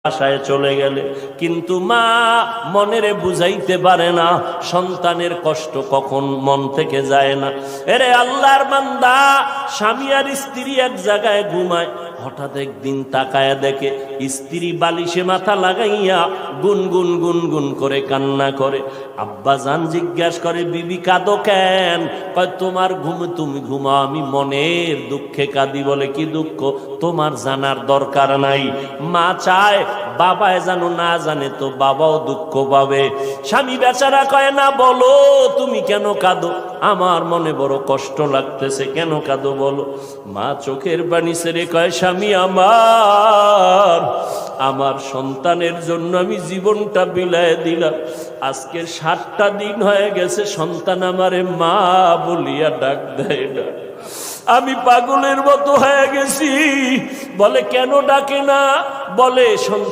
বাসায় চলে গেলে, কিন্তু মা মনেরে বুঝাইতে পারে না, সন্তানের কষ্ট কখন মন থেকে যায় না। এরে আল্লাহর বান্দা, স্বামী আর স্ত্রী এক জায়গায় ঘুমায়, হঠাৎ একদিন তাকায়া দেখে স্ত্রী বালিশে মাথা লাগাইয়া গুনগুন গুনগুন করে কান্না করে। আব্বা জান জিজ্ঞাসা করে, বিবি কাঁদো কেন? কয় তোমার ঘুম, তুমি ঘুমাও, আমি মনের দুঃখে কাঁদি। বলে কি দুঃখ? তোমার জানার দরকার নাই। মা চায় বাবায় জানো, না জানে তো বাবাও দুঃখ পাবে। স্বামী বেচারা কয়, না বলো তুমি কেন কাঁদো? আমার মনে বড় কষ্ট লাগতেছে। কেন কাঁদো বলো? মা চোখের পানি ছেড়ে কয়, স্বামী আমার সন্তানের জন্য আমি জীবনটা বিলায় দিলাম। আজকে 7টা দিন হয়ে গেছে সন্তান আমারে মা বলিয়া ডাক দেয় না। আমি পাগলের মতো হয়ে গেছি। বলে কেন ডাকে না? বলে